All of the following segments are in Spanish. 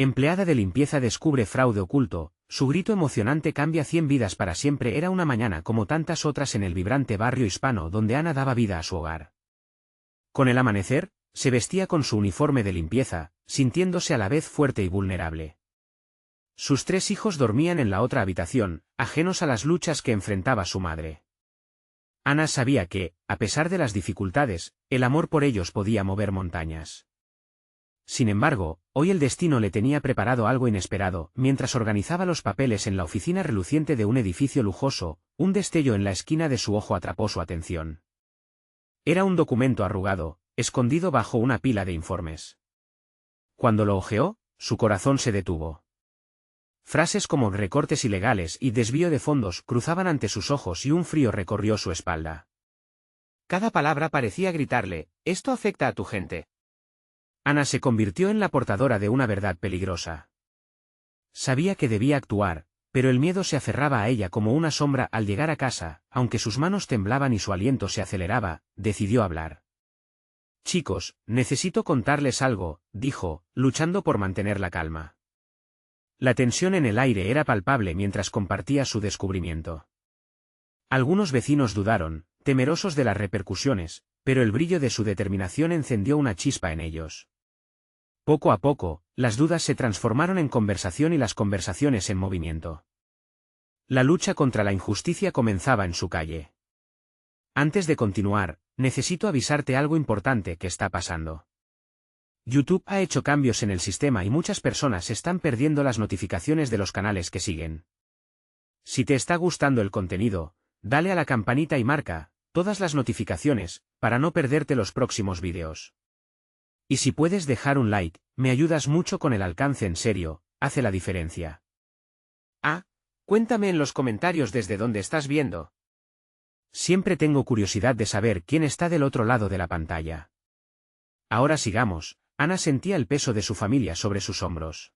Empleada de limpieza descubre fraude oculto, su grito emocionante cambia 100 vidas para siempre. Era una mañana como tantas otras en el vibrante barrio hispano donde Ana daba vida a su hogar. Con el amanecer, se vestía con su uniforme de limpieza, sintiéndose a la vez fuerte y vulnerable. Sus 3 hijos dormían en la otra habitación, ajenos a las luchas que enfrentaba su madre. Ana sabía que, a pesar de las dificultades, el amor por ellos podía mover montañas. Sin embargo, hoy el destino le tenía preparado algo inesperado. Mientras organizaba los papeles en la oficina reluciente de un edificio lujoso, un destello en la esquina de su ojo atrapó su atención. Era un documento arrugado, escondido bajo una pila de informes. Cuando lo hojeó, su corazón se detuvo. Frases como recortes ilegales y desvío de fondos cruzaban ante sus ojos y un frío recorrió su espalda. Cada palabra parecía gritarle: «Esto afecta a tu gente». Ana se convirtió en la portadora de una verdad peligrosa. Sabía que debía actuar, pero el miedo se aferraba a ella como una sombra. Al llegar a casa, aunque sus manos temblaban y su aliento se aceleraba, decidió hablar. «Chicos, necesito contarles algo», dijo, luchando por mantener la calma. La tensión en el aire era palpable mientras compartía su descubrimiento. Algunos vecinos dudaron, temerosos de las repercusiones, pero el brillo de su determinación encendió una chispa en ellos. Poco a poco, las dudas se transformaron en conversación y las conversaciones en movimiento. La lucha contra la injusticia comenzaba en su calle. «Antes de continuar, necesito avisarte algo importante que está pasando. YouTube ha hecho cambios en el sistema y muchas personas están perdiendo las notificaciones de los canales que siguen. Si te está gustando el contenido, dale a la campanita y marca todas las notificaciones, para no perderte los próximos vídeos. Y si puedes dejar un like, me ayudas mucho con el alcance. En serio, hace la diferencia. Cuéntame en los comentarios desde dónde estás viendo. Siempre tengo curiosidad de saber quién está del otro lado de la pantalla. Ahora sigamos. Ana sentía el peso de su familia sobre sus hombros.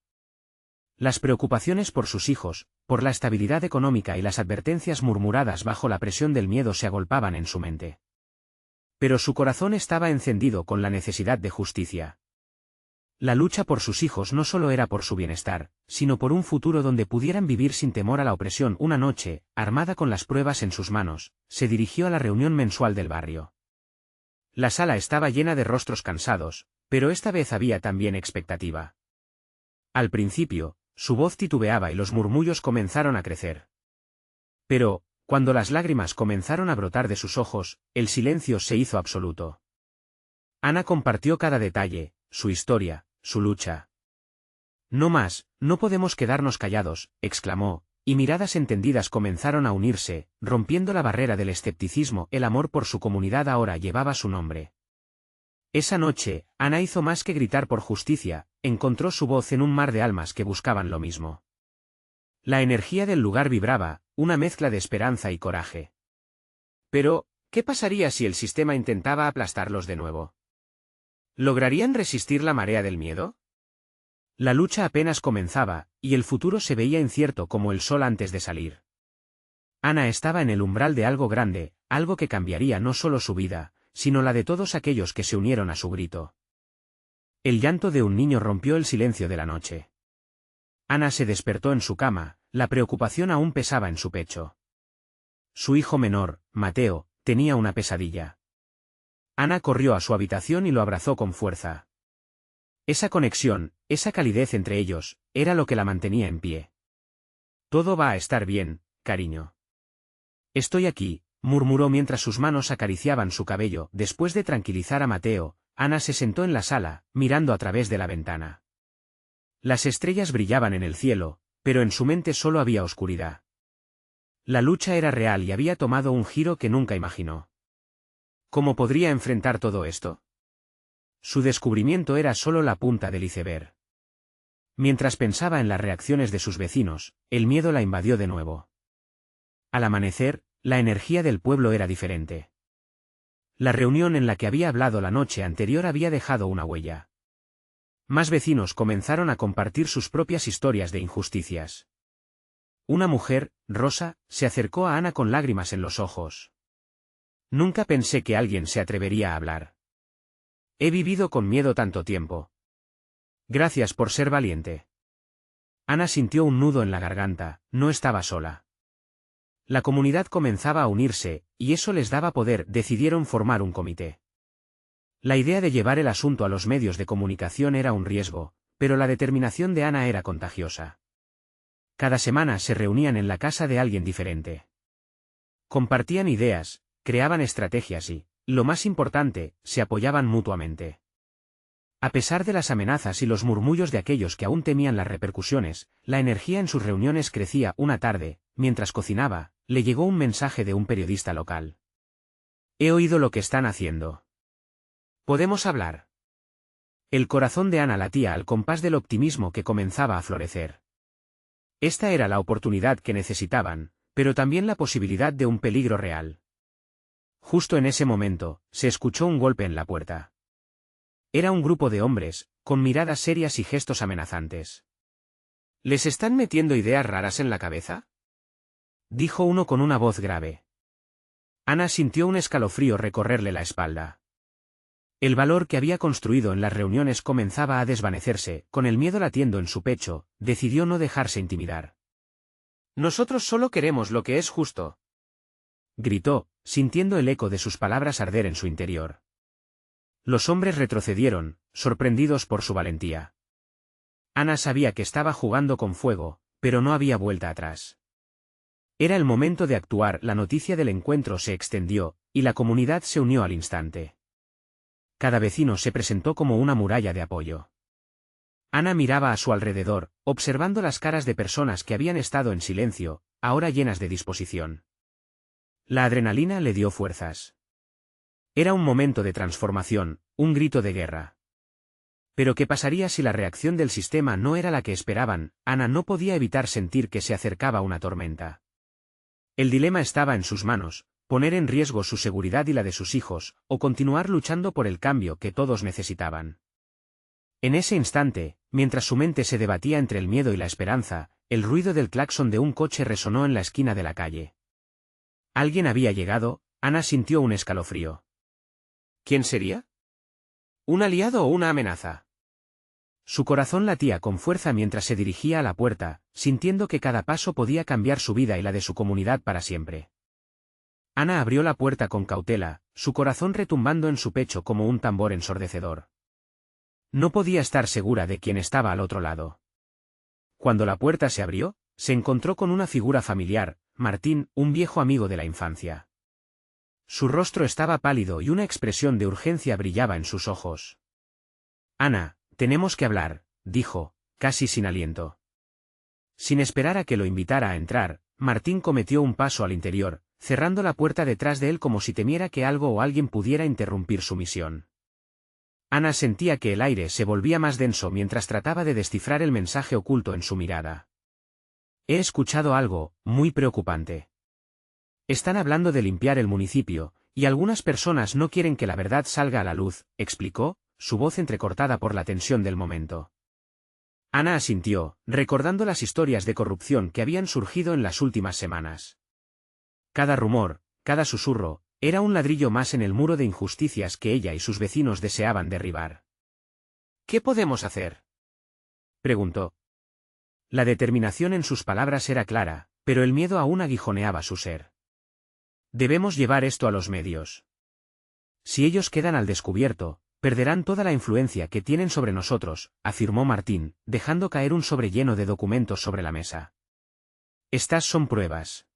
Las preocupaciones por sus hijos, por la estabilidad económica y las advertencias murmuradas bajo la presión del miedo se agolpaban en su mente. Pero su corazón estaba encendido con la necesidad de justicia. La lucha por sus hijos no solo era por su bienestar, sino por un futuro donde pudieran vivir sin temor a la opresión. Una noche, armada con las pruebas en sus manos, se dirigió a la reunión mensual del barrio. La sala estaba llena de rostros cansados, pero esta vez había también expectativa. Al principio, su voz titubeaba y los murmullos comenzaron a crecer. Pero, cuando las lágrimas comenzaron a brotar de sus ojos, el silencio se hizo absoluto. Ana compartió cada detalle, su historia, su lucha. «No más, no podemos quedarnos callados», exclamó, y miradas entendidas comenzaron a unirse, rompiendo la barrera del escepticismo. El amor por su comunidad ahora llevaba su nombre. Esa noche, Ana hizo más que gritar por justicia, encontró su voz en un mar de almas que buscaban lo mismo. La energía del lugar vibraba, una mezcla de esperanza y coraje. Pero, ¿qué pasaría si el sistema intentaba aplastarlos de nuevo? ¿Lograrían resistir la marea del miedo? La lucha apenas comenzaba, y el futuro se veía incierto como el sol antes de salir. Ana estaba en el umbral de algo grande, algo que cambiaría no solo su vida, sino la de todos aquellos que se unieron a su grito. El llanto de un niño rompió el silencio de la noche. Ana se despertó en su cama, la preocupación aún pesaba en su pecho. Su hijo menor, Mateo, tenía una pesadilla. Ana corrió a su habitación y lo abrazó con fuerza. Esa conexión, esa calidez entre ellos, era lo que la mantenía en pie. «Todo va a estar bien, cariño. Estoy aquí», murmuró mientras sus manos acariciaban su cabello. Después de tranquilizar a Mateo, Ana se sentó en la sala, mirando a través de la ventana. Las estrellas brillaban en el cielo, pero en su mente solo había oscuridad. La lucha era real y había tomado un giro que nunca imaginó. ¿Cómo podría enfrentar todo esto? Su descubrimiento era solo la punta del iceberg. Mientras pensaba en las reacciones de sus vecinos, el miedo la invadió de nuevo. Al amanecer, la energía del pueblo era diferente. La reunión en la que había hablado la noche anterior había dejado una huella. Más vecinos comenzaron a compartir sus propias historias de injusticias. Una mujer, Rosa, se acercó a Ana con lágrimas en los ojos. «Nunca pensé que alguien se atrevería a hablar. He vivido con miedo tanto tiempo. Gracias por ser valiente». Ana sintió un nudo en la garganta, no estaba sola. La comunidad comenzaba a unirse, y eso les daba poder. Decidieron formar un comité. La idea de llevar el asunto a los medios de comunicación era un riesgo, pero la determinación de Ana era contagiosa. Cada semana se reunían en la casa de alguien diferente. Compartían ideas, creaban estrategias y, lo más importante, se apoyaban mutuamente. A pesar de las amenazas y los murmullos de aquellos que aún temían las repercusiones, la energía en sus reuniones crecía. Una tarde, mientras cocinaba, le llegó un mensaje de un periodista local. «He oído lo que están haciendo. ¿Podemos hablar?» El corazón de Ana latía al compás del optimismo que comenzaba a florecer. Esta era la oportunidad que necesitaban, pero también la posibilidad de un peligro real. Justo en ese momento, se escuchó un golpe en la puerta. Era un grupo de hombres, con miradas serias y gestos amenazantes. «¿Les están metiendo ideas raras en la cabeza?», dijo uno con una voz grave. Ana sintió un escalofrío recorrerle la espalda. El valor que había construido en las reuniones comenzaba a desvanecerse. Con el miedo latiendo en su pecho, decidió no dejarse intimidar. «Nosotros solo queremos lo que es justo», gritó, sintiendo el eco de sus palabras arder en su interior. Los hombres retrocedieron, sorprendidos por su valentía. Ana sabía que estaba jugando con fuego, pero no había vuelta atrás. Era el momento de actuar. La noticia del encuentro se extendió, y la comunidad se unió al instante. Cada vecino se presentó como una muralla de apoyo. Ana miraba a su alrededor, observando las caras de personas que habían estado en silencio, ahora llenas de disposición. La adrenalina le dio fuerzas. Era un momento de transformación, un grito de guerra. Pero ¿qué pasaría si la reacción del sistema no era la que esperaban? Ana no podía evitar sentir que se acercaba una tormenta. El dilema estaba en sus manos: poner en riesgo su seguridad y la de sus hijos, o continuar luchando por el cambio que todos necesitaban. En ese instante, mientras su mente se debatía entre el miedo y la esperanza, el ruido del claxon de un coche resonó en la esquina de la calle. Alguien había llegado. Ana sintió un escalofrío. ¿Quién sería? ¿Un aliado o una amenaza? Su corazón latía con fuerza mientras se dirigía a la puerta, sintiendo que cada paso podía cambiar su vida y la de su comunidad para siempre. Ana abrió la puerta con cautela, su corazón retumbando en su pecho como un tambor ensordecedor. No podía estar segura de quién estaba al otro lado. Cuando la puerta se abrió, se encontró con una figura familiar: Martín, un viejo amigo de la infancia. Su rostro estaba pálido y una expresión de urgencia brillaba en sus ojos. «Ana, tenemos que hablar», dijo, casi sin aliento. Sin esperar a que lo invitara a entrar, Martín cometió un paso al interior, cerrando la puerta detrás de él como si temiera que algo o alguien pudiera interrumpir su misión. Ana sentía que el aire se volvía más denso mientras trataba de descifrar el mensaje oculto en su mirada. «He escuchado algo muy preocupante. Están hablando de limpiar el municipio, y algunas personas no quieren que la verdad salga a la luz», explicó, su voz entrecortada por la tensión del momento. Ana asintió, recordando las historias de corrupción que habían surgido en las últimas semanas. Cada rumor, cada susurro, era un ladrillo más en el muro de injusticias que ella y sus vecinos deseaban derribar. «¿Qué podemos hacer?», preguntó. La determinación en sus palabras era clara, pero el miedo aún aguijoneaba su ser. «Debemos llevar esto a los medios. Si ellos quedan al descubierto, perderán toda la influencia que tienen sobre nosotros», afirmó Martín, dejando caer un sobre lleno de documentos sobre la mesa. «Estas son pruebas.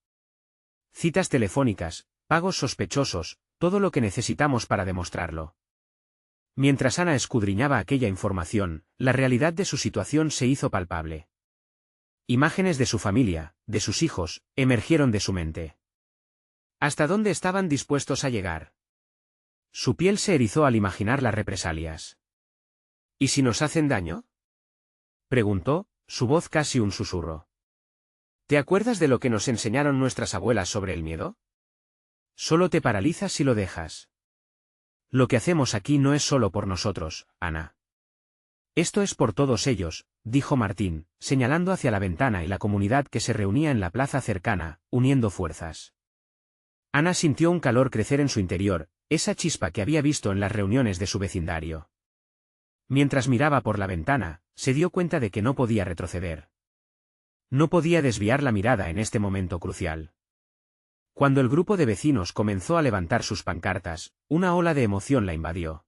Citas telefónicas, pagos sospechosos, todo lo que necesitamos para demostrarlo». Mientras Ana escudriñaba aquella información, la realidad de su situación se hizo palpable. Imágenes de su familia, de sus hijos, emergieron de su mente. ¿Hasta dónde estaban dispuestos a llegar? Su piel se erizó al imaginar las represalias. «¿Y si nos hacen daño?», preguntó, su voz casi un susurro. «¿Te acuerdas de lo que nos enseñaron nuestras abuelas sobre el miedo? Solo te paralizas si lo dejas. Lo que hacemos aquí no es solo por nosotros, Ana. Esto es por todos ellos», dijo Martín, señalando hacia la ventana y la comunidad que se reunía en la plaza cercana, uniendo fuerzas. Ana sintió un calor crecer en su interior, esa chispa que había visto en las reuniones de su vecindario. Mientras miraba por la ventana, se dio cuenta de que no podía retroceder. No podía desviar la mirada en este momento crucial. Cuando el grupo de vecinos comenzó a levantar sus pancartas, una ola de emoción la invadió.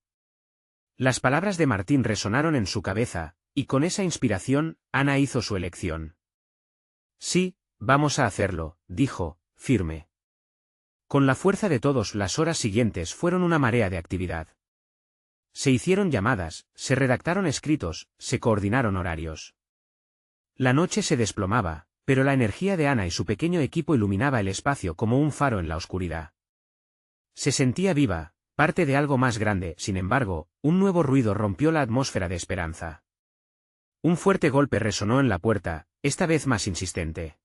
Las palabras de Martín resonaron en su cabeza, y con esa inspiración, Ana hizo su elección. Sí, vamos a hacerlo, dijo, firme. Con la fuerza de todos, las horas siguientes fueron una marea de actividad. Se hicieron llamadas, se redactaron escritos, se coordinaron horarios. La noche se desplomaba, pero la energía de Ana y su pequeño equipo iluminaba el espacio como un faro en la oscuridad. Se sentía viva, parte de algo más grande. Sin embargo, un nuevo ruido rompió la atmósfera de esperanza. Un fuerte golpe resonó en la puerta, esta vez más insistente.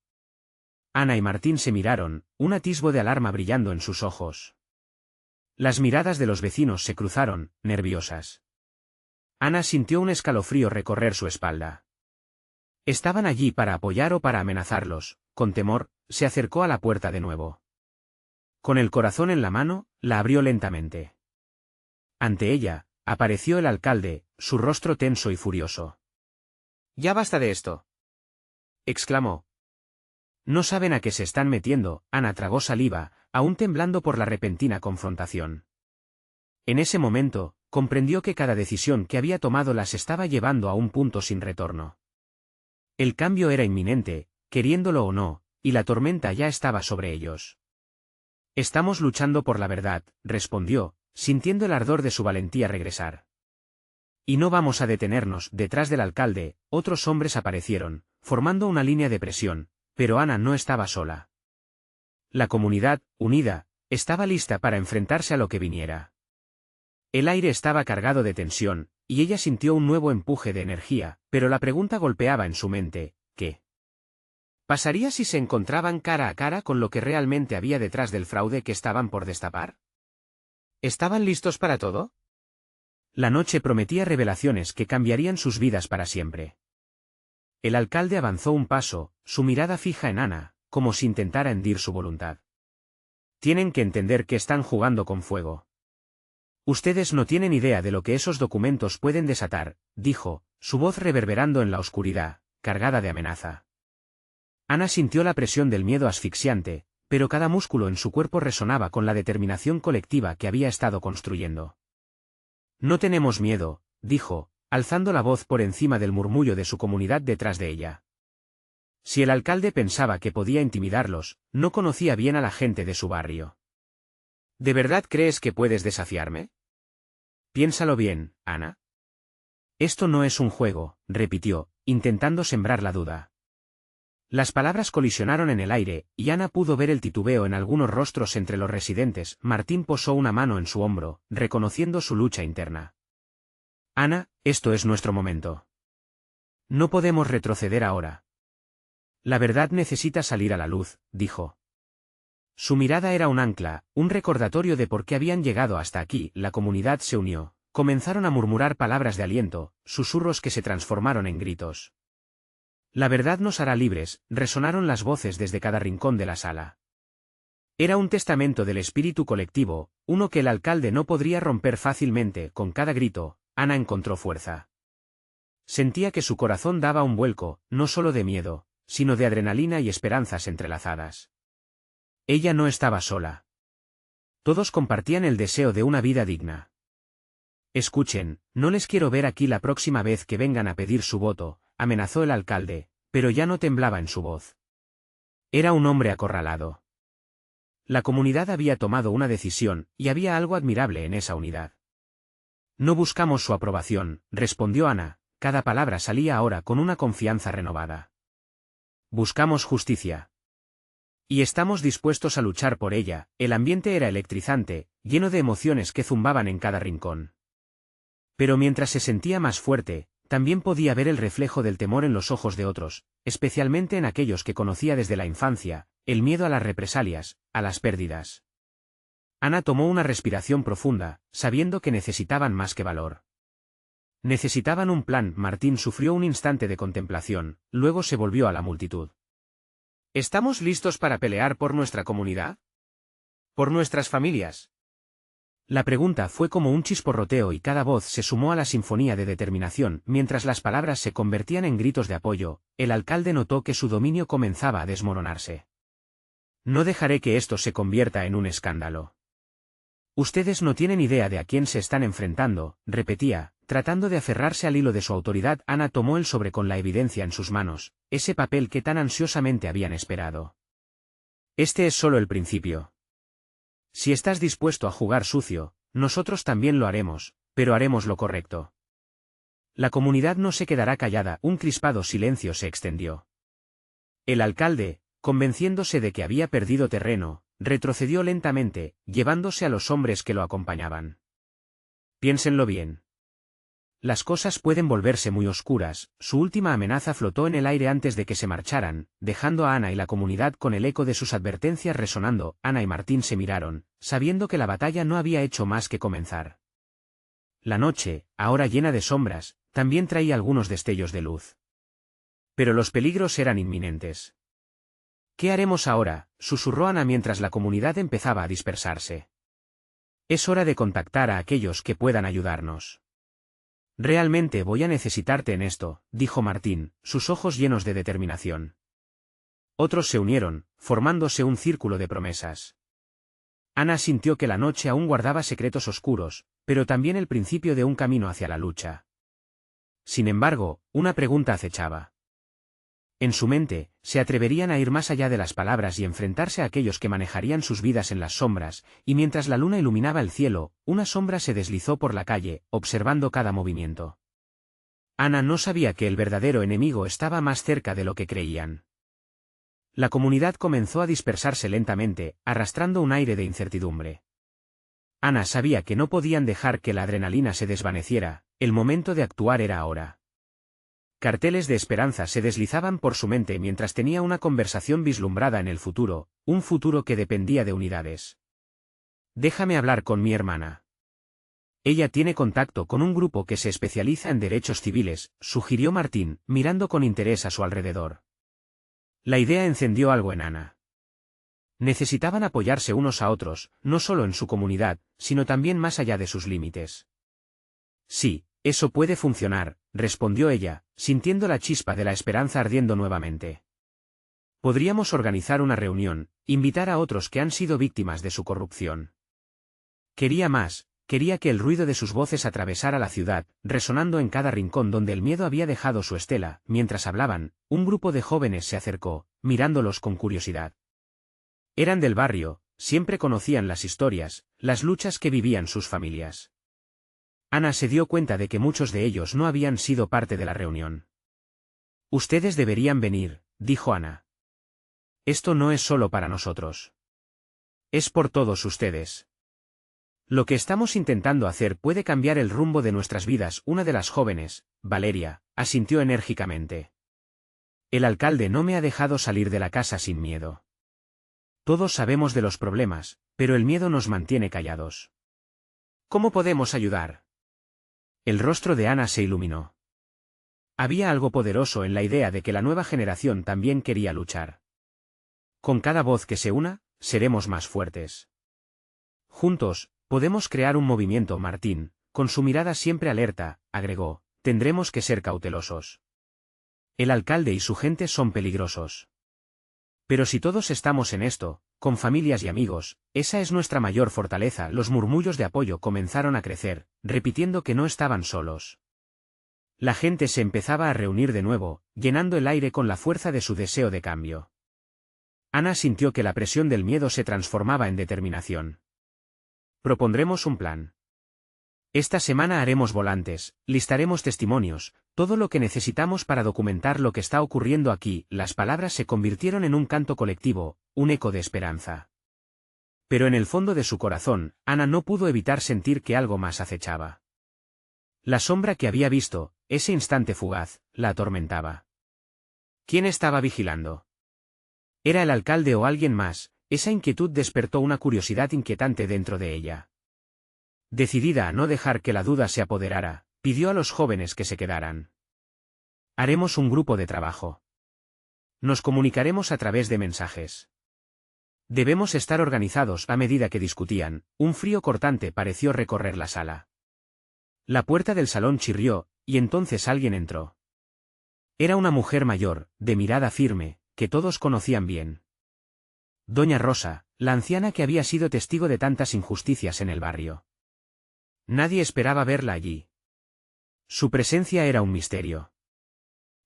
Ana y Martín se miraron, un atisbo de alarma brillando en sus ojos. Las miradas de los vecinos se cruzaron, nerviosas. Ana sintió un escalofrío recorrer su espalda. ¿Estaban allí para apoyar o para amenazarlos? Con temor, se acercó a la puerta de nuevo. Con el corazón en la mano, la abrió lentamente. Ante ella, apareció el alcalde, su rostro tenso y furioso. «¡Ya basta de esto!», exclamó. «No saben a qué se están metiendo», Ana tragó saliva, aún temblando por la repentina confrontación. En ese momento, comprendió que cada decisión que había tomado las estaba llevando a un punto sin retorno. El cambio era inminente, queriéndolo o no, y la tormenta ya estaba sobre ellos. «Estamos luchando por la verdad», respondió, sintiendo el ardor de su valentía regresar. «Y no vamos a detenernos». Detrás del alcalde, otros hombres aparecieron, formando una línea de presión, pero Ana no estaba sola. La comunidad, unida, estaba lista para enfrentarse a lo que viniera. El aire estaba cargado de tensión, y ella sintió un nuevo empuje de energía, pero la pregunta golpeaba en su mente: ¿qué pasaría si se encontraban cara a cara con lo que realmente había detrás del fraude que estaban por destapar? ¿Estaban listos para todo? La noche prometía revelaciones que cambiarían sus vidas para siempre. El alcalde avanzó un paso, su mirada fija en Ana, como si intentara hendir su voluntad. «Tienen que entender que están jugando con fuego. Ustedes no tienen idea de lo que esos documentos pueden desatar», dijo, su voz reverberando en la oscuridad, cargada de amenaza. Ana sintió la presión del miedo asfixiante, pero cada músculo en su cuerpo resonaba con la determinación colectiva que había estado construyendo. «No tenemos miedo», dijo, alzando la voz por encima del murmullo de su comunidad detrás de ella. Si el alcalde pensaba que podía intimidarlos, no conocía bien a la gente de su barrio. «¿De verdad crees que puedes desafiarme? Piénsalo bien, Ana». «Esto no es un juego», repitió, intentando sembrar la duda. Las palabras colisionaron en el aire, y Ana pudo ver el titubeo en algunos rostros entre los residentes. Martín posó una mano en su hombro, reconociendo su lucha interna. «Ana, esto es nuestro momento. No podemos retroceder ahora. La verdad necesita salir a la luz», dijo. Su mirada era un ancla, un recordatorio de por qué habían llegado hasta aquí. La comunidad se unió, comenzaron a murmurar palabras de aliento, susurros que se transformaron en gritos. «La verdad nos hará libres», resonaron las voces desde cada rincón de la sala. Era un testamento del espíritu colectivo, uno que el alcalde no podría romper fácilmente. Con cada grito, Ana encontró fuerza. Sentía que su corazón daba un vuelco, no solo de miedo, sino de adrenalina y esperanzas entrelazadas. Ella no estaba sola. Todos compartían el deseo de una vida digna. «Escuchen, no les quiero ver aquí la próxima vez que vengan a pedir su voto», amenazó el alcalde, pero ya no temblaba en su voz. Era un hombre acorralado. La comunidad había tomado una decisión, y había algo admirable en esa unidad. «No buscamos su aprobación», respondió Ana, cada palabra salía ahora con una confianza renovada. «Buscamos justicia. Y estamos dispuestos a luchar por ella». El ambiente era electrizante, lleno de emociones que zumbaban en cada rincón. Pero mientras se sentía más fuerte, también podía ver el reflejo del temor en los ojos de otros, especialmente en aquellos que conocía desde la infancia, el miedo a las represalias, a las pérdidas. Ana tomó una respiración profunda, sabiendo que necesitaban más que valor. Necesitaban un plan. Martín sufrió un instante de contemplación, luego se volvió a la multitud. «¿Estamos listos para pelear por nuestra comunidad? ¿Por nuestras familias?». La pregunta fue como un chisporroteo y cada voz se sumó a la sinfonía de determinación. Mientras las palabras se convertían en gritos de apoyo, el alcalde notó que su dominio comenzaba a desmoronarse. No dejaré que esto se convierta en un escándalo. Ustedes no tienen idea de a quién se están enfrentando, repetía, tratando de aferrarse al hilo de su autoridad. Ana tomó el sobre con la evidencia en sus manos, ese papel que tan ansiosamente habían esperado. Este es solo el principio. Si estás dispuesto a jugar sucio, nosotros también lo haremos, pero haremos lo correcto. La comunidad no se quedará callada. Un crispado silencio se extendió. El alcalde, convenciéndose de que había perdido terreno, retrocedió lentamente, llevándose a los hombres que lo acompañaban. Piénsenlo bien. Las cosas pueden volverse muy oscuras. Su última amenaza flotó en el aire antes de que se marcharan, dejando a Ana y la comunidad con el eco de sus advertencias resonando. Ana y Martín se miraron, sabiendo que la batalla no había hecho más que comenzar. La noche, ahora llena de sombras, también traía algunos destellos de luz. Pero los peligros eran inminentes. ¿Qué haremos ahora?, susurró Ana mientras la comunidad empezaba a dispersarse. Es hora de contactar a aquellos que puedan ayudarnos. Realmente voy a necesitarte en esto, dijo Martín, sus ojos llenos de determinación. Otros se unieron, formándose un círculo de promesas. Ana sintió que la noche aún guardaba secretos oscuros, pero también el principio de un camino hacia la lucha. Sin embargo, una pregunta acechaba. En su mente, ¿se atreverían a ir más allá de las palabras y enfrentarse a aquellos que manejarían sus vidas en las sombras? Y mientras la luna iluminaba el cielo, una sombra se deslizó por la calle, observando cada movimiento. Ana no sabía que el verdadero enemigo estaba más cerca de lo que creían. La comunidad comenzó a dispersarse lentamente, arrastrando un aire de incertidumbre. Ana sabía que no podían dejar que la adrenalina se desvaneciera, el momento de actuar era ahora. Carteles de esperanza se deslizaban por su mente mientras tenía una conversación vislumbrada en el futuro, un futuro que dependía de unidades. Déjame hablar con mi hermana. Ella tiene contacto con un grupo que se especializa en derechos civiles, sugirió Martín, mirando con interés a su alrededor. La idea encendió algo en Ana. Necesitaban apoyarse unos a otros, no solo en su comunidad, sino también más allá de sus límites. Sí, eso puede funcionar, respondió ella, sintiendo la chispa de la esperanza ardiendo nuevamente. Podríamos organizar una reunión, invitar a otros que han sido víctimas de su corrupción. Quería más, quería que el ruido de sus voces atravesara la ciudad, resonando en cada rincón donde el miedo había dejado su estela. Mientras hablaban, un grupo de jóvenes se acercó, mirándolos con curiosidad. Eran del barrio, siempre conocían las historias, las luchas que vivían sus familias. Ana se dio cuenta de que muchos de ellos no habían sido parte de la reunión. Ustedes deberían venir, dijo Ana. Esto no es solo para nosotros. Es por todos ustedes. Lo que estamos intentando hacer puede cambiar el rumbo de nuestras vidas. Una de las jóvenes, Valeria, asintió enérgicamente. El alcalde no me ha dejado salir de la casa sin miedo. Todos sabemos de los problemas, pero el miedo nos mantiene callados. ¿Cómo podemos ayudar? El rostro de Ana se iluminó. Había algo poderoso en la idea de que la nueva generación también quería luchar. Con cada voz que se una, seremos más fuertes. Juntos, podemos crear un movimiento. Martín, con su mirada siempre alerta, agregó, tendremos que ser cautelosos. El alcalde y su gente son peligrosos. Pero si todos estamos en esto, con familias y amigos, esa es nuestra mayor fortaleza. Los murmullos de apoyo comenzaron a crecer, repitiendo que no estaban solos. La gente se empezaba a reunir de nuevo, llenando el aire con la fuerza de su deseo de cambio. Ana sintió que la presión del miedo se transformaba en determinación. Propondremos un plan. Esta semana haremos volantes, listaremos testimonios, todo lo que necesitamos para documentar lo que está ocurriendo aquí. Las palabras se convirtieron en un canto colectivo, un eco de esperanza. Pero en el fondo de su corazón, Ana no pudo evitar sentir que algo más acechaba. La sombra que había visto, ese instante fugaz, la atormentaba. ¿Quién estaba vigilando? ¿Era el alcalde o alguien más? Esa inquietud despertó una curiosidad inquietante dentro de ella. Decidida a no dejar que la duda se apoderara, pidió a los jóvenes que se quedaran. Haremos un grupo de trabajo. Nos comunicaremos a través de mensajes. Debemos estar organizados. A medida que discutían, un frío cortante pareció recorrer la sala. La puerta del salón chirrió, y entonces alguien entró. Era una mujer mayor, de mirada firme, que todos conocían bien. Doña Rosa, la anciana que había sido testigo de tantas injusticias en el barrio. Nadie esperaba verla allí. Su presencia era un misterio.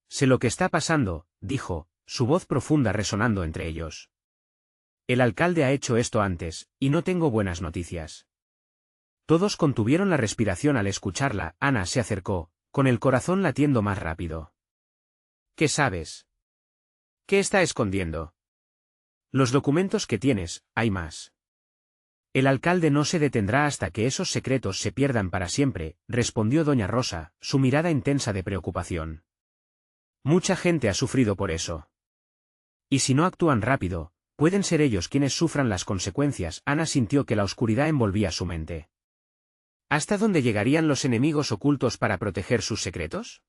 «Sé lo que está pasando», dijo, su voz profunda resonando entre ellos. «El alcalde ha hecho esto antes, y no tengo buenas noticias». Todos contuvieron la respiración al escucharla. Ana se acercó, con el corazón latiendo más rápido. «¿Qué sabes? ¿Qué está escondiendo?» «Los documentos que tienes, hay más». «El alcalde no se detendrá hasta que esos secretos se pierdan para siempre», respondió doña Rosa, su mirada intensa de preocupación. «Mucha gente ha sufrido por eso. Y si no actúan rápido, pueden ser ellos quienes sufran las consecuencias». Ana sintió que la oscuridad envolvía su mente. ¿Hasta dónde llegarían los enemigos ocultos para proteger sus secretos?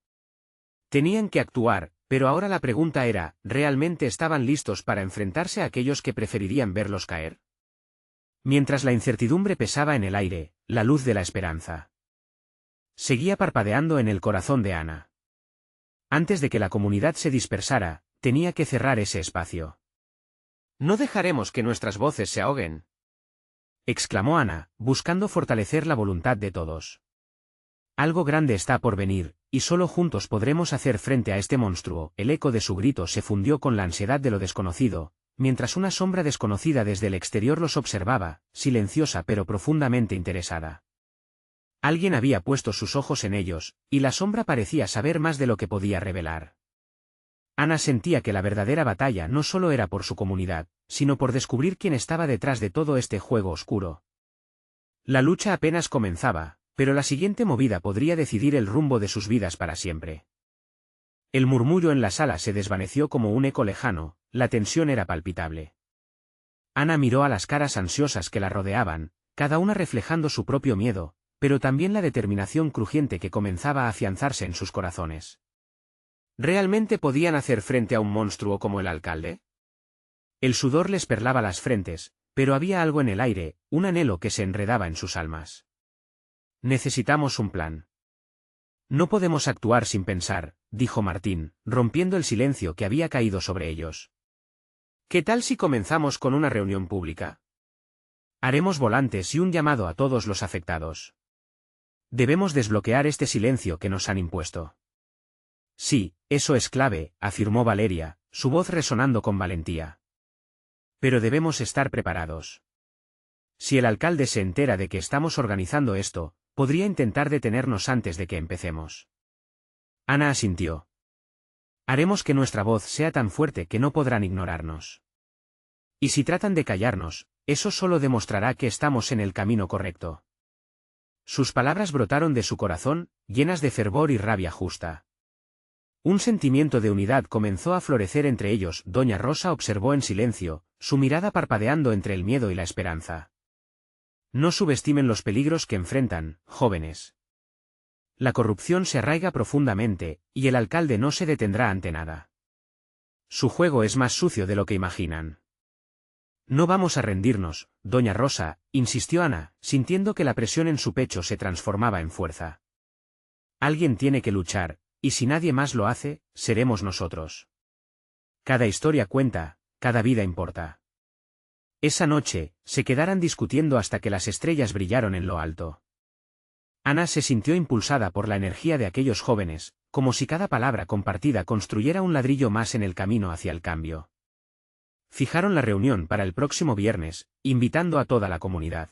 Tenían que actuar, pero ahora la pregunta era, ¿realmente estaban listos para enfrentarse a aquellos que preferirían verlos caer? Mientras la incertidumbre pesaba en el aire, la luz de la esperanza seguía parpadeando en el corazón de Ana. Antes de que la comunidad se dispersara, tenía que cerrar ese espacio. «No dejaremos que nuestras voces se ahoguen», exclamó Ana, buscando fortalecer la voluntad de todos. «Algo grande está por venir, y solo juntos podremos hacer frente a este monstruo». El eco de su grito se fundió con la ansiedad de lo desconocido, mientras una sombra desconocida desde el exterior los observaba, silenciosa pero profundamente interesada. Alguien había puesto sus ojos en ellos, y la sombra parecía saber más de lo que podía revelar. Ana sentía que la verdadera batalla no solo era por su comunidad, sino por descubrir quién estaba detrás de todo este juego oscuro. La lucha apenas comenzaba, pero la siguiente movida podría decidir el rumbo de sus vidas para siempre. El murmullo en la sala se desvaneció como un eco lejano, la tensión era palpitable. Ana miró a las caras ansiosas que la rodeaban, cada una reflejando su propio miedo, pero también la determinación crujiente que comenzaba a afianzarse en sus corazones. ¿Realmente podían hacer frente a un monstruo como el alcalde? El sudor les perlaba las frentes, pero había algo en el aire, un anhelo que se enredaba en sus almas. «Necesitamos un plan. No podemos actuar sin pensar», dijo Martín, rompiendo el silencio que había caído sobre ellos. «¿Qué tal si comenzamos con una reunión pública? Haremos volantes y un llamado a todos los afectados. Debemos desbloquear este silencio que nos han impuesto». «Sí, eso es clave», afirmó Valeria, su voz resonando con valentía. «Pero debemos estar preparados. Si el alcalde se entera de que estamos organizando esto, podría intentar detenernos antes de que empecemos». Ana asintió. «Haremos que nuestra voz sea tan fuerte que no podrán ignorarnos. Y si tratan de callarnos, eso solo demostrará que estamos en el camino correcto». Sus palabras brotaron de su corazón, llenas de fervor y rabia justa. Un sentimiento de unidad comenzó a florecer entre ellos. Doña Rosa observó en silencio, su mirada parpadeando entre el miedo y la esperanza. «No subestimen los peligros que enfrentan, jóvenes. La corrupción se arraiga profundamente, y el alcalde no se detendrá ante nada. Su juego es más sucio de lo que imaginan». «No vamos a rendirnos, doña Rosa», insistió Ana, sintiendo que la presión en su pecho se transformaba en fuerza. «Alguien tiene que luchar, y si nadie más lo hace, seremos nosotros. Cada historia cuenta, cada vida importa». Esa noche, se quedaran discutiendo hasta que las estrellas brillaron en lo alto. Ana se sintió impulsada por la energía de aquellos jóvenes, como si cada palabra compartida construyera un ladrillo más en el camino hacia el cambio. Fijaron la reunión para el próximo viernes, invitando a toda la comunidad.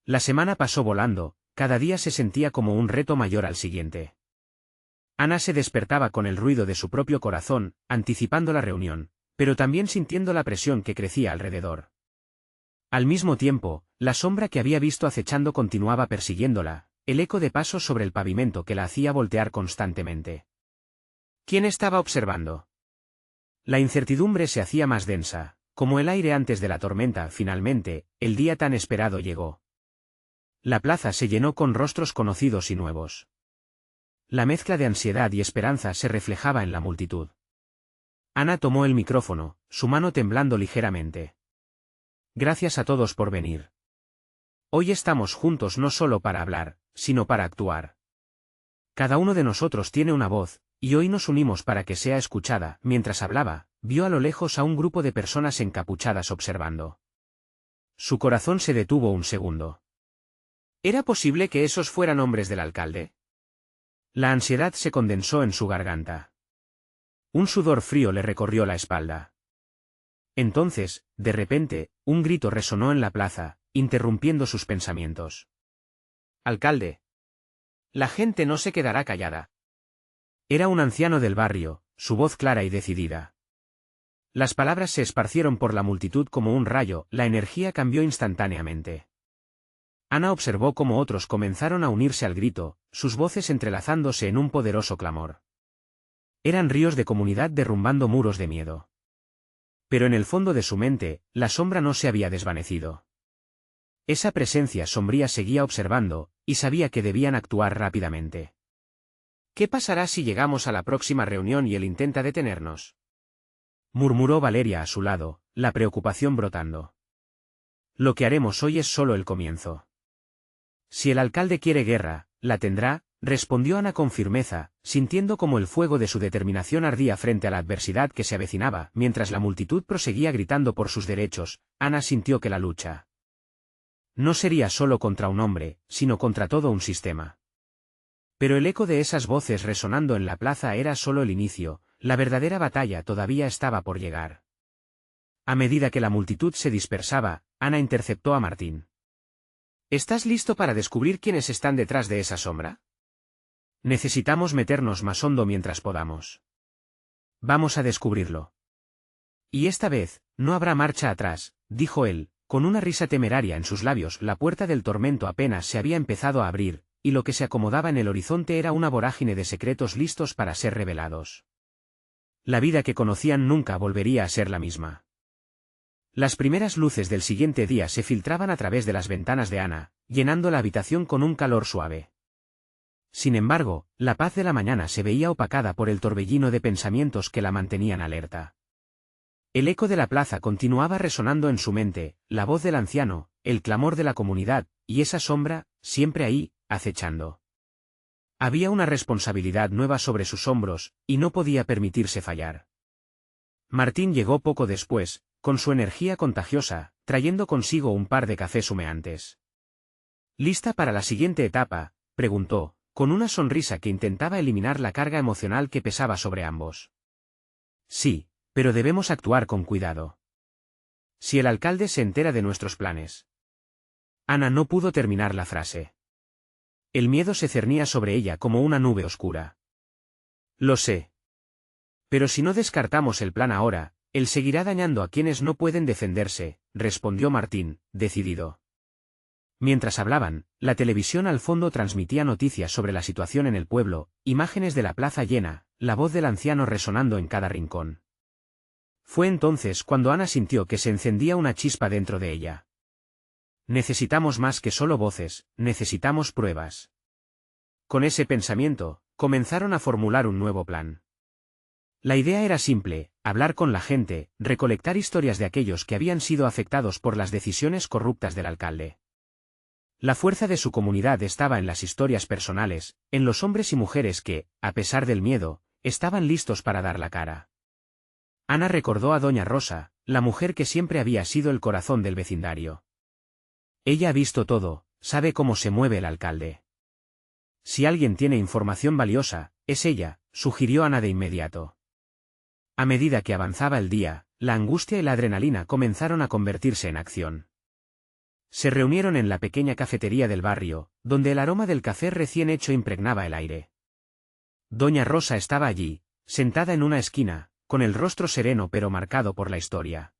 La semana pasó volando, cada día se sentía como un reto mayor al siguiente. Ana se despertaba con el ruido de su propio corazón, anticipando la reunión, pero también sintiendo la presión que crecía alrededor. Al mismo tiempo, la sombra que había visto acechando continuaba persiguiéndola, el eco de pasos sobre el pavimento que la hacía voltear constantemente. ¿Quién estaba observando? La incertidumbre se hacía más densa, como el aire antes de la tormenta. Finalmente, el día tan esperado llegó. La plaza se llenó con rostros conocidos y nuevos. La mezcla de ansiedad y esperanza se reflejaba en la multitud. Ana tomó el micrófono, su mano temblando ligeramente. «Gracias a todos por venir. Hoy estamos juntos no solo para hablar, sino para actuar. Cada uno de nosotros tiene una voz, y hoy nos unimos para que sea escuchada. Mientras hablaba, vio a lo lejos a un grupo de personas encapuchadas observando. Su corazón se detuvo un segundo. ¿Era posible que esos fueran hombres del alcalde? La ansiedad se condensó en su garganta. Un sudor frío le recorrió la espalda. Entonces, de repente, un grito resonó en la plaza, interrumpiendo sus pensamientos. «¡Alcalde! La gente no se quedará callada». Era un anciano del barrio, su voz clara y decidida. Las palabras se esparcieron por la multitud como un rayo, la energía cambió instantáneamente. Ana observó cómo otros comenzaron a unirse al grito, sus voces entrelazándose en un poderoso clamor. Eran ríos de comunidad derrumbando muros de miedo. Pero en el fondo de su mente, la sombra no se había desvanecido. Esa presencia sombría seguía observando, y sabía que debían actuar rápidamente. «¿Qué pasará si llegamos a la próxima reunión y él intenta detenernos?», murmuró Valeria a su lado, la preocupación brotando. «Lo que haremos hoy es solo el comienzo». «Si el alcalde quiere guerra, la tendrá», respondió Ana con firmeza, sintiendo como el fuego de su determinación ardía frente a la adversidad que se avecinaba. Mientras la multitud proseguía gritando por sus derechos, Ana sintió que la lucha no sería solo contra un hombre, sino contra todo un sistema. Pero el eco de esas voces resonando en la plaza era solo el inicio, la verdadera batalla todavía estaba por llegar. A medida que la multitud se dispersaba, Ana interceptó a Martín. «¿Estás listo para descubrir quiénes están detrás de esa sombra? Necesitamos meternos más hondo mientras podamos. Vamos a descubrirlo. Y esta vez, no habrá marcha atrás», dijo él, con una risa temeraria en sus labios. La puerta del tormento apenas se había empezado a abrir, y lo que se acomodaba en el horizonte era una vorágine de secretos listos para ser revelados. La vida que conocían nunca volvería a ser la misma. Las primeras luces del siguiente día se filtraban a través de las ventanas de Ana, llenando la habitación con un calor suave. Sin embargo, la paz de la mañana se veía opacada por el torbellino de pensamientos que la mantenían alerta. El eco de la plaza continuaba resonando en su mente, la voz del anciano, el clamor de la comunidad, y esa sombra, siempre ahí, acechando. Había una responsabilidad nueva sobre sus hombros, y no podía permitirse fallar. Martín llegó poco después, con su energía contagiosa, trayendo consigo un par de cafés humeantes. «¿Lista para la siguiente etapa?», preguntó, con una sonrisa que intentaba eliminar la carga emocional que pesaba sobre ambos. «Sí, pero debemos actuar con cuidado. Si el alcalde se entera de nuestros planes». Ana no pudo terminar la frase. El miedo se cernía sobre ella como una nube oscura. «Lo sé. Pero si no descartamos el plan ahora, él seguirá dañando a quienes no pueden defenderse», respondió Martín, decidido. Mientras hablaban, la televisión al fondo transmitía noticias sobre la situación en el pueblo, imágenes de la plaza llena, la voz del anciano resonando en cada rincón. Fue entonces cuando Ana sintió que se encendía una chispa dentro de ella. «Necesitamos más que solo voces, necesitamos pruebas». Con ese pensamiento, comenzaron a formular un nuevo plan. La idea era simple: hablar con la gente, recolectar historias de aquellos que habían sido afectados por las decisiones corruptas del alcalde. La fuerza de su comunidad estaba en las historias personales, en los hombres y mujeres que, a pesar del miedo, estaban listos para dar la cara. Ana recordó a Doña Rosa, la mujer que siempre había sido el corazón del vecindario. Ella ha visto todo, sabe cómo se mueve el alcalde. Si alguien tiene información valiosa, es ella, sugirió Ana de inmediato. A medida que avanzaba el día, la angustia y la adrenalina comenzaron a convertirse en acción. Se reunieron en la pequeña cafetería del barrio, donde el aroma del café recién hecho impregnaba el aire. Doña Rosa estaba allí, sentada en una esquina, con el rostro sereno pero marcado por la historia.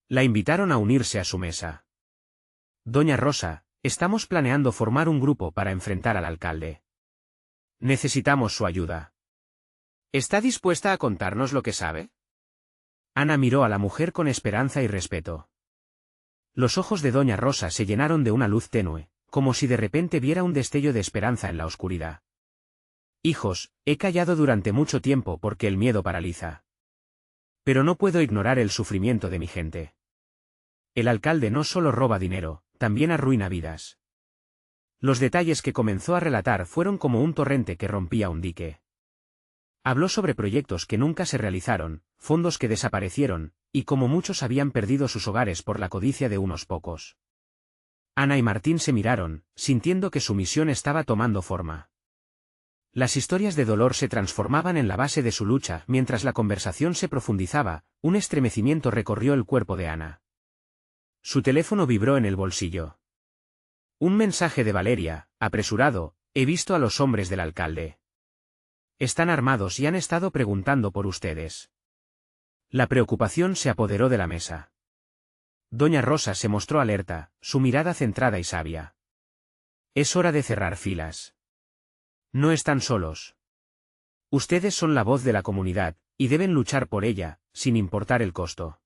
La invitaron a unirse a su mesa. «Doña Rosa, estamos planeando formar un grupo para enfrentar al alcalde. Necesitamos su ayuda. ¿Está dispuesta a contarnos lo que sabe?». Ana miró a la mujer con esperanza y respeto. Los ojos de Doña Rosa se llenaron de una luz tenue, como si de repente viera un destello de esperanza en la oscuridad. «Hijos, he callado durante mucho tiempo porque el miedo paraliza. Pero no puedo ignorar el sufrimiento de mi gente. El alcalde no solo roba dinero, también arruina vidas». Los detalles que comenzó a relatar fueron como un torrente que rompía un dique. Habló sobre proyectos que nunca se realizaron, fondos que desaparecieron, y cómo muchos habían perdido sus hogares por la codicia de unos pocos. Ana y Martín se miraron, sintiendo que su misión estaba tomando forma. Las historias de dolor se transformaban en la base de su lucha. Mientras la conversación se profundizaba, un estremecimiento recorrió el cuerpo de Ana. Su teléfono vibró en el bolsillo. Un mensaje de Valeria, apresurado: he visto a los hombres del alcalde. Están armados y han estado preguntando por ustedes. La preocupación se apoderó de la mesa. Doña Rosa se mostró alerta, su mirada centrada y sabia. Es hora de cerrar filas. No están solos. Ustedes son la voz de la comunidad, y deben luchar por ella, sin importar el costo.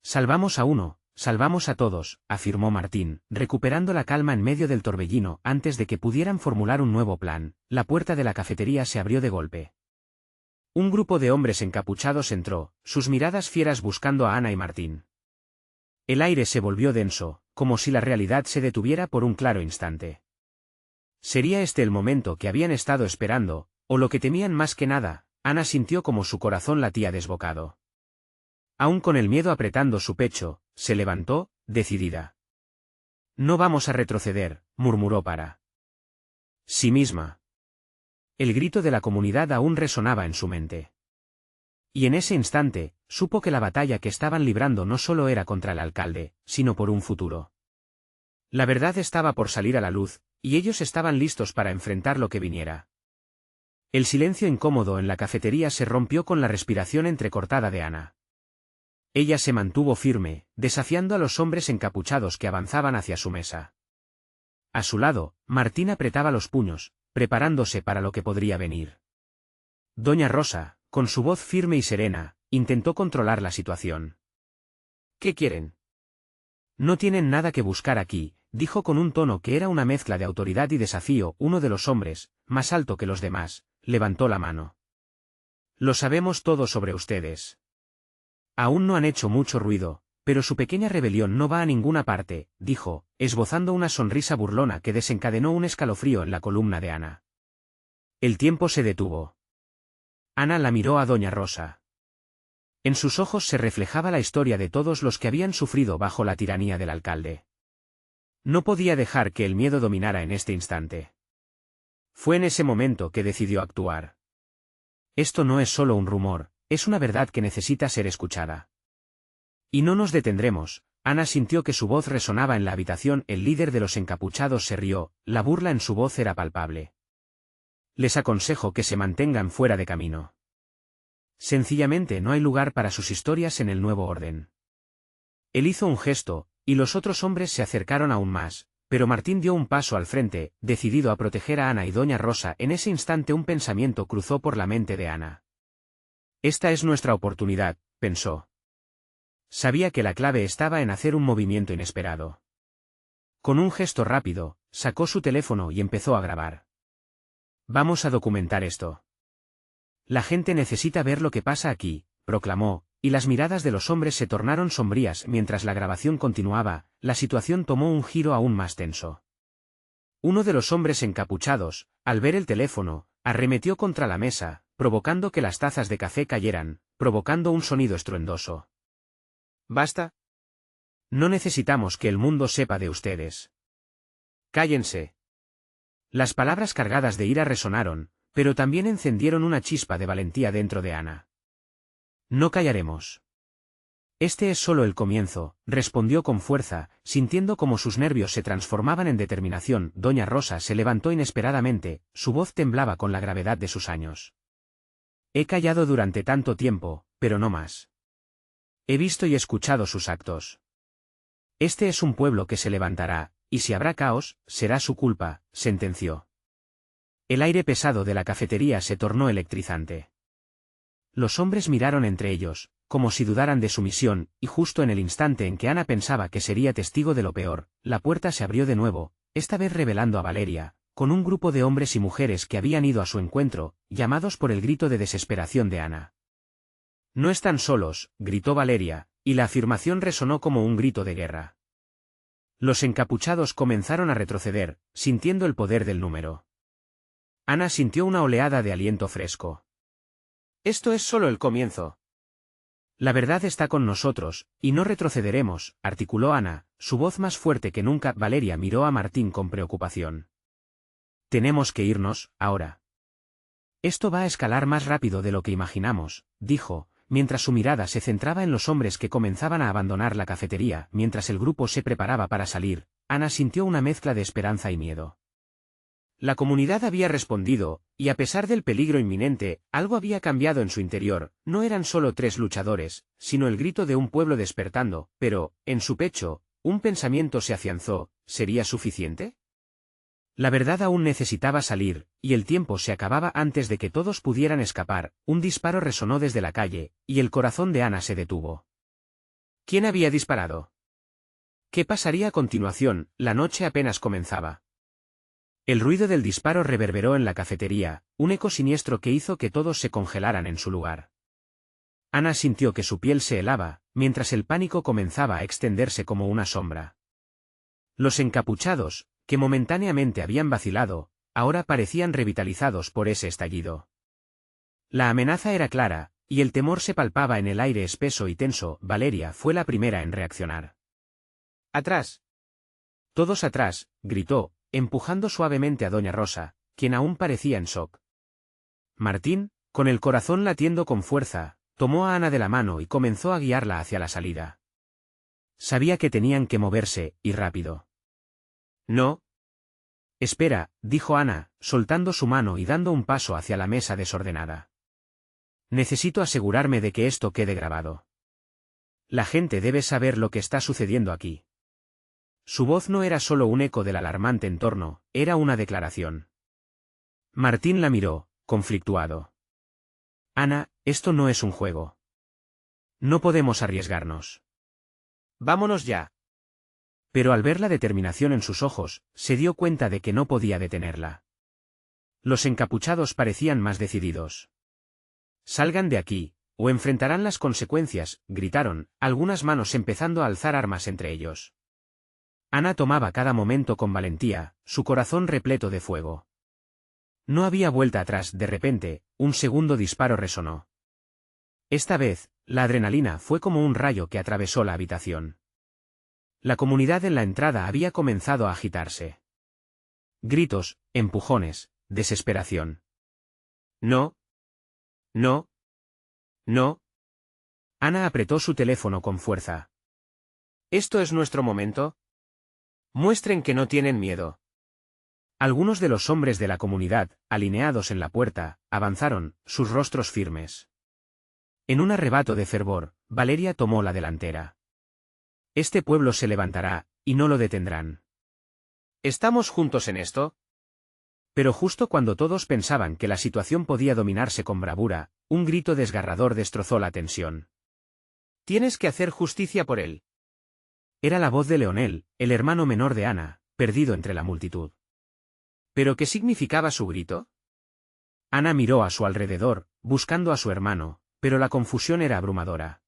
Salvamos a uno, salvamos a todos, afirmó Martín, recuperando la calma en medio del torbellino. Antes de que pudieran formular un nuevo plan, la puerta de la cafetería se abrió de golpe. Un grupo de hombres encapuchados entró, sus miradas fieras buscando a Ana y Martín. El aire se volvió denso, como si la realidad se detuviera por un claro instante. ¿Sería este el momento que habían estado esperando, o lo que temían más que nada? Ana sintió como su corazón latía desbocado. Aún con el miedo apretando su pecho, se levantó, decidida. No vamos a retroceder, murmuró para sí misma. El grito de la comunidad aún resonaba en su mente. Y en ese instante, supo que la batalla que estaban librando no solo era contra el alcalde, sino por un futuro. La verdad estaba por salir a la luz, y ellos estaban listos para enfrentar lo que viniera. El silencio incómodo en la cafetería se rompió con la respiración entrecortada de Ana. Ella se mantuvo firme, desafiando a los hombres encapuchados que avanzaban hacia su mesa. A su lado, Martín apretaba los puños, preparándose para lo que podría venir. Doña Rosa, con su voz firme y serena, intentó controlar la situación. ¿Qué quieren? No tienen nada que buscar aquí, dijo con un tono que era una mezcla de autoridad y desafío. Uno de los hombres, más alto que los demás, levantó la mano. Lo sabemos todo sobre ustedes. Aún no han hecho mucho ruido, pero su pequeña rebelión no va a ninguna parte, dijo, esbozando una sonrisa burlona que desencadenó un escalofrío en la columna de Ana. El tiempo se detuvo. Ana la miró a Doña Rosa. En sus ojos se reflejaba la historia de todos los que habían sufrido bajo la tiranía del alcalde. No podía dejar que el miedo dominara en este instante. Fue en ese momento que decidió actuar. Esto no es solo un rumor, es una verdad que necesita ser escuchada. Y no nos detendremos. Ana sintió que su voz resonaba en la habitación. El líder de los encapuchados se rió, la burla en su voz era palpable. Les aconsejo que se mantengan fuera de camino. Sencillamente no hay lugar para sus historias en el nuevo orden. Él hizo un gesto, y los otros hombres se acercaron aún más, pero Martín dio un paso al frente, decidido a proteger a Ana y Doña Rosa. En ese instante un pensamiento cruzó por la mente de Ana. Esta es nuestra oportunidad, pensó. Sabía que la clave estaba en hacer un movimiento inesperado. Con un gesto rápido, sacó su teléfono y empezó a grabar. Vamos a documentar esto. La gente necesita ver lo que pasa aquí, proclamó, y las miradas de los hombres se tornaron sombrías. Mientras la grabación continuaba, la situación tomó un giro aún más tenso. Uno de los hombres encapuchados, al ver el teléfono, arremetió contra la mesa, provocando que las tazas de café cayeran, provocando un sonido estruendoso. ¿Basta? No necesitamos que el mundo sepa de ustedes. Cállense. Las palabras cargadas de ira resonaron, pero también encendieron una chispa de valentía dentro de Ana. No callaremos. Este es solo el comienzo, respondió con fuerza, sintiendo como sus nervios se transformaban en determinación. Doña Rosa se levantó inesperadamente, su voz temblaba con la gravedad de sus años. He callado durante tanto tiempo, pero no más. He visto y escuchado sus actos. Este es un pueblo que se levantará, y si habrá caos, será su culpa, sentenció. El aire pesado de la cafetería se tornó electrizante. Los hombres miraron entre ellos, como si dudaran de su misión, y justo en el instante en que Ana pensaba que sería testigo de lo peor, la puerta se abrió de nuevo, esta vez revelando a Valeria, con un grupo de hombres y mujeres que habían ido a su encuentro, llamados por el grito de desesperación de Ana. No están solos, gritó Valeria, y la afirmación resonó como un grito de guerra. Los encapuchados comenzaron a retroceder, sintiendo el poder del número. Ana sintió una oleada de aliento fresco. Esto es solo el comienzo. La verdad está con nosotros, y no retrocederemos, articuló Ana, su voz más fuerte que nunca. Valeria miró a Martín con preocupación. Tenemos que irnos, ahora. Esto va a escalar más rápido de lo que imaginamos, dijo, mientras su mirada se centraba en los hombres que comenzaban a abandonar la cafetería. Mientras el grupo se preparaba para salir, Ana sintió una mezcla de esperanza y miedo. La comunidad había respondido, y a pesar del peligro inminente, algo había cambiado en su interior. No eran solo 3 luchadores, sino el grito de un pueblo despertando, pero, en su pecho, un pensamiento se afianzó: ¿sería suficiente? La verdad aún necesitaba salir, y el tiempo se acababa antes de que todos pudieran escapar. Un disparo resonó desde la calle, y el corazón de Ana se detuvo. ¿Quién había disparado? ¿Qué pasaría a continuación? La noche apenas comenzaba. El ruido del disparo reverberó en la cafetería, un eco siniestro que hizo que todos se congelaran en su lugar. Ana sintió que su piel se helaba, mientras el pánico comenzaba a extenderse como una sombra. Los encapuchados, que momentáneamente habían vacilado, ahora parecían revitalizados por ese estallido. La amenaza era clara, y el temor se palpaba en el aire espeso y tenso. Valeria fue la primera en reaccionar. ¡Atrás! Todos atrás, gritó, empujando suavemente a doña Rosa, quien aún parecía en shock. Martín, con el corazón latiendo con fuerza, tomó a Ana de la mano y comenzó a guiarla hacia la salida. Sabía que tenían que moverse, y rápido. No. Espera, dijo Ana, soltando su mano y dando un paso hacia la mesa desordenada. Necesito asegurarme de que esto quede grabado. La gente debe saber lo que está sucediendo aquí. Su voz no era solo un eco del alarmante entorno, era una declaración. Martín la miró, conflictuado. Ana, esto no es un juego. No podemos arriesgarnos. Vámonos ya. Pero al ver la determinación en sus ojos, se dio cuenta de que no podía detenerla. Los encapuchados parecían más decididos. Salgan de aquí, o enfrentarán las consecuencias, gritaron, algunas manos empezando a alzar armas entre ellos. Ana tomaba cada momento con valentía, su corazón repleto de fuego. No había vuelta atrás. De repente, un segundo disparo resonó. Esta vez, la adrenalina fue como un rayo que atravesó la habitación. La comunidad en la entrada había comenzado a agitarse. Gritos, empujones, desesperación. No. No. No. Ana apretó su teléfono con fuerza. ¿Esto es nuestro momento? Muestren que no tienen miedo. Algunos de los hombres de la comunidad, alineados en la puerta, avanzaron, sus rostros firmes. En un arrebato de fervor, Valeria tomó la delantera. Este pueblo se levantará, y no lo detendrán. ¿Estamos juntos en esto? Pero justo cuando todos pensaban que la situación podía dominarse con bravura, un grito desgarrador destrozó la tensión. Tienes que hacer justicia por él. Era la voz de Leonel, el hermano menor de Ana, perdido entre la multitud. ¿Pero qué significaba su grito? Ana miró a su alrededor, buscando a su hermano, pero la confusión era abrumadora.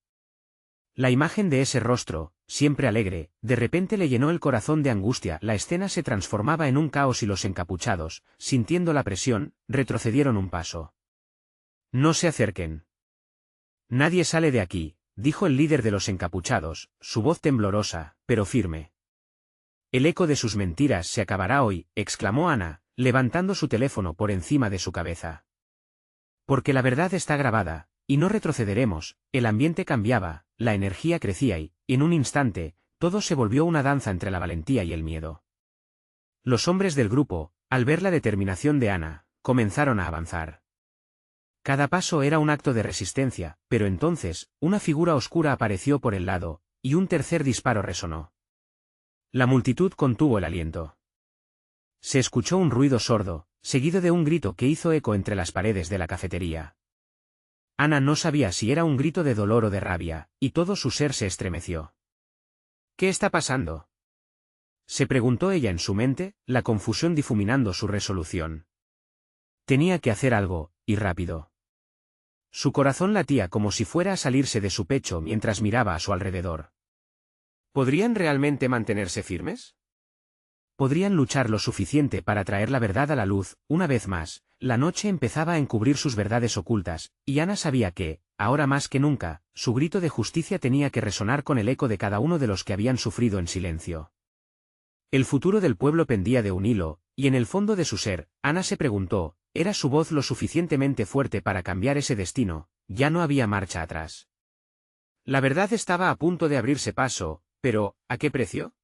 La imagen de ese rostro, siempre alegre, de repente le llenó el corazón de angustia. La escena se transformaba en un caos y los encapuchados, sintiendo la presión, retrocedieron un paso. No se acerquen. Nadie sale de aquí, dijo el líder de los encapuchados, su voz temblorosa, pero firme. El eco de sus mentiras se acabará hoy, exclamó Ana, levantando su teléfono por encima de su cabeza. Porque la verdad está grabada, y no retrocederemos. El ambiente cambiaba, la energía crecía y, en un instante, todo se volvió una danza entre la valentía y el miedo. Los hombres del grupo, al ver la determinación de Ana, comenzaron a avanzar. Cada paso era un acto de resistencia, pero entonces, una figura oscura apareció por el lado, y un tercer disparo resonó. La multitud contuvo el aliento. Se escuchó un ruido sordo, seguido de un grito que hizo eco entre las paredes de la cafetería. Ana no sabía si era un grito de dolor o de rabia, y todo su ser se estremeció. ¿Qué está pasando? Se preguntó ella en su mente, la confusión difuminando su resolución. Tenía que hacer algo, y rápido. Su corazón latía como si fuera a salirse de su pecho mientras miraba a su alrededor. ¿Podrían realmente mantenerse firmes? podrían luchar lo suficiente para traer la verdad a la luz. Una vez más, la noche empezaba a encubrir sus verdades ocultas, y Ana sabía que, ahora más que nunca, su grito de justicia tenía que resonar con el eco de cada uno de los que habían sufrido en silencio. El futuro del pueblo pendía de un hilo, y en el fondo de su ser, Ana se preguntó, ¿era su voz lo suficientemente fuerte para cambiar ese destino? Ya no había marcha atrás. La verdad estaba a punto de abrirse paso, pero, ¿a qué precio?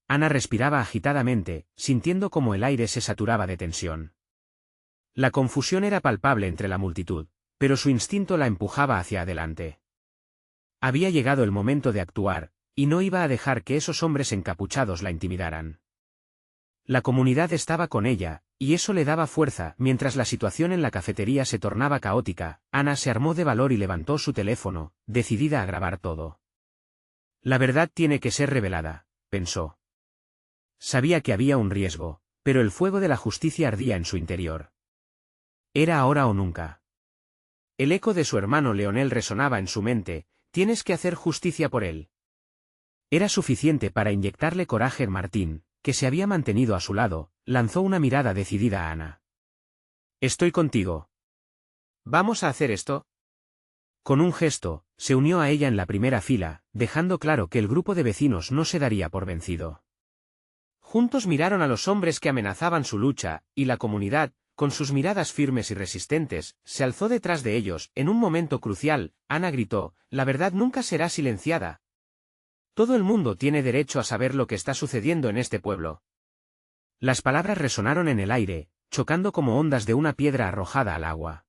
Ana respiraba agitadamente, sintiendo cómo el aire se saturaba de tensión. La confusión era palpable entre la multitud, pero su instinto la empujaba hacia adelante. Había llegado el momento de actuar, y no iba a dejar que esos hombres encapuchados la intimidaran. La comunidad estaba con ella, y eso le daba fuerza. Mientras la situación en la cafetería se tornaba caótica, Ana se armó de valor y levantó su teléfono, decidida a grabar todo. La verdad tiene que ser revelada, pensó. Sabía que había un riesgo, pero el fuego de la justicia ardía en su interior. Era ahora o nunca. El eco de su hermano Leonel resonaba en su mente, tienes que hacer justicia por él. Era suficiente para inyectarle coraje. Martín, que se había mantenido a su lado, lanzó una mirada decidida a Ana. Estoy contigo. ¿Vamos a hacer esto? Con un gesto, se unió a ella en la primera fila, dejando claro que el grupo de vecinos no se daría por vencido. Juntos miraron a los hombres que amenazaban su lucha, y la comunidad, con sus miradas firmes y resistentes, se alzó detrás de ellos. En un momento crucial, Ana gritó, la verdad nunca será silenciada. Todo el mundo tiene derecho a saber lo que está sucediendo en este pueblo. Las palabras resonaron en el aire, chocando como ondas de una piedra arrojada al agua.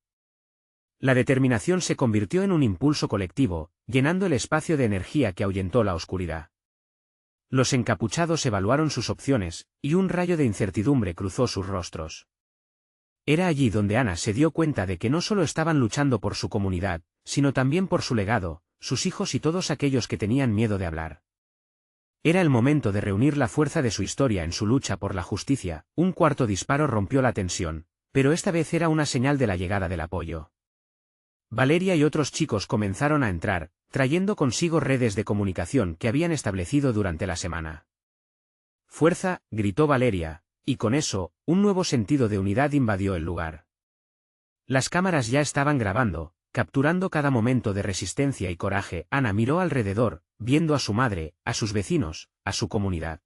La determinación se convirtió en un impulso colectivo, llenando el espacio de energía que ahuyentó la oscuridad. Los encapuchados evaluaron sus opciones, y un rayo de incertidumbre cruzó sus rostros. Era allí donde Ana se dio cuenta de que no solo estaban luchando por su comunidad, sino también por su legado, sus hijos y todos aquellos que tenían miedo de hablar. Era el momento de reunir la fuerza de su historia en su lucha por la justicia. Un cuarto disparo rompió la tensión, pero esta vez era una señal de la llegada del apoyo. Valeria y otros chicos comenzaron a entrar, trayendo consigo redes de comunicación que habían establecido durante la semana. Fuerza, gritó Valeria, y con eso, un nuevo sentido de unidad invadió el lugar. Las cámaras ya estaban grabando, capturando cada momento de resistencia y coraje. Ana miró alrededor, viendo a su madre, a sus vecinos, a su comunidad.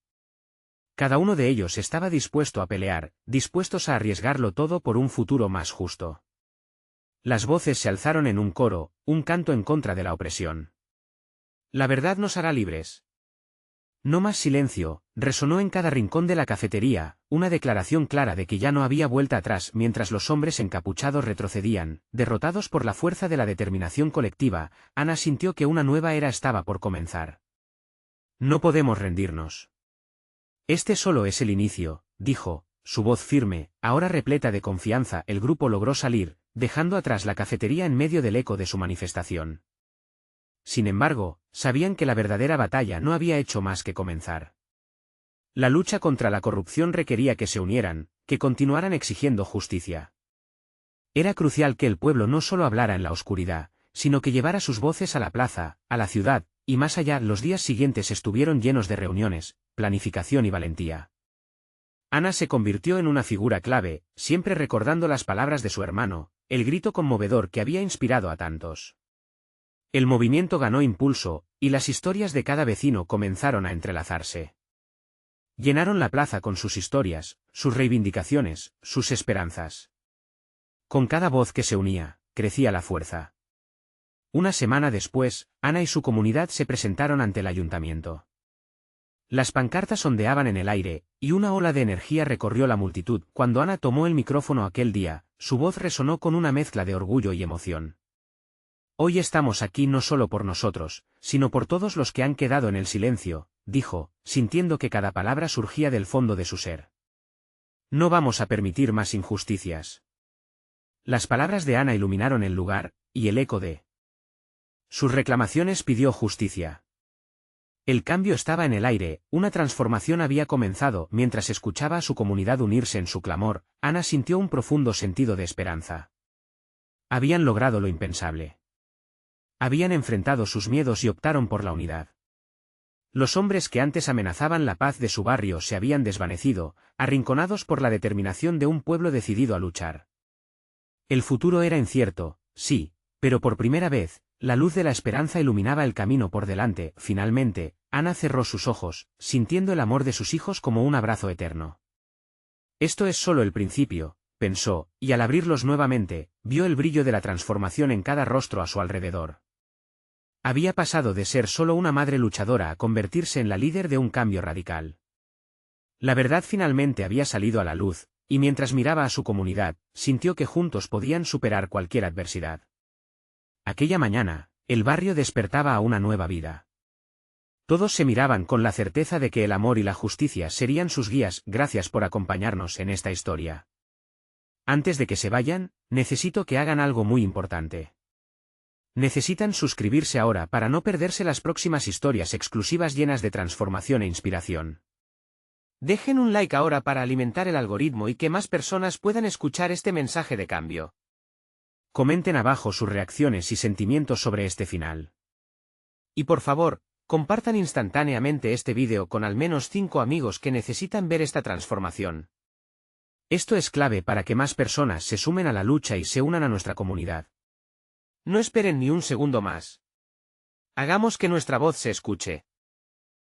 Cada uno de ellos estaba dispuesto a pelear, dispuestos a arriesgarlo todo por un futuro más justo. Las voces se alzaron en un coro, un canto en contra de la opresión. La verdad nos hará libres. No más silencio, resonó en cada rincón de la cafetería, una declaración clara de que ya no había vuelta atrás. Mientras los hombres encapuchados retrocedían, derrotados por la fuerza de la determinación colectiva, Ana sintió que una nueva era estaba por comenzar. No podemos rendirnos. Este solo es el inicio, dijo, su voz firme, ahora repleta de confianza. El grupo logró salir, dejando atrás la cafetería en medio del eco de su manifestación. Sin embargo, sabían que la verdadera batalla no había hecho más que comenzar. La lucha contra la corrupción requería que se unieran, que continuaran exigiendo justicia. Era crucial que el pueblo no solo hablara en la oscuridad, sino que llevara sus voces a la plaza, a la ciudad, y más allá. Los días siguientes estuvieron llenos de reuniones, planificación y valentía. Ana se convirtió en una figura clave, siempre recordando las palabras de su hermano, el grito conmovedor que había inspirado a tantos. El movimiento ganó impulso, y las historias de cada vecino comenzaron a entrelazarse. Llenaron la plaza con sus historias, sus reivindicaciones, sus esperanzas. Con cada voz que se unía, crecía la fuerza. Una semana después, Ana y su comunidad se presentaron ante el ayuntamiento. Las pancartas ondeaban en el aire, y una ola de energía recorrió la multitud. Cuando Ana tomó el micrófono aquel día, su voz resonó con una mezcla de orgullo y emoción. Hoy estamos aquí no solo por nosotros, sino por todos los que han quedado en el silencio, dijo, sintiendo que cada palabra surgía del fondo de su ser. No vamos a permitir más injusticias. Las palabras de Ana iluminaron el lugar, y el eco de sus reclamaciones pidió justicia. El cambio estaba en el aire, una transformación había comenzado. Mientras escuchaba a su comunidad unirse en su clamor, Ana sintió un profundo sentido de esperanza. Habían logrado lo impensable. Habían enfrentado sus miedos y optaron por la unidad. los hombres que antes amenazaban la paz de su barrio se habían desvanecido, arrinconados por la determinación de un pueblo decidido a luchar. El futuro era incierto, sí, pero por primera vez, la luz de la esperanza iluminaba el camino por delante. Finalmente, Ana cerró sus ojos, sintiendo el amor de sus hijos como un abrazo eterno. Esto es solo el principio, pensó, y al abrirlos nuevamente, vio el brillo de la transformación en cada rostro a su alrededor. Había pasado de ser solo una madre luchadora a convertirse en la líder de un cambio radical. La verdad finalmente había salido a la luz, y mientras miraba a su comunidad, sintió que juntos podían superar cualquier adversidad. Aquella mañana, el barrio despertaba a una nueva vida. Todos se miraban con la certeza de que el amor y la justicia serían sus guías. Gracias por acompañarnos en esta historia. Antes de que se vayan, necesito que hagan algo muy importante. Necesitan suscribirse ahora para no perderse las próximas historias exclusivas llenas de transformación e inspiración. Dejen un like ahora para alimentar el algoritmo y que más personas puedan escuchar este mensaje de cambio. Comenten abajo sus reacciones y sentimientos sobre este final. Y por favor, compartan instantáneamente este vídeo con al menos 5 amigos que necesitan ver esta transformación. Esto es clave para que más personas se sumen a la lucha y se unan a nuestra comunidad. No esperen ni un segundo más. Hagamos que nuestra voz se escuche.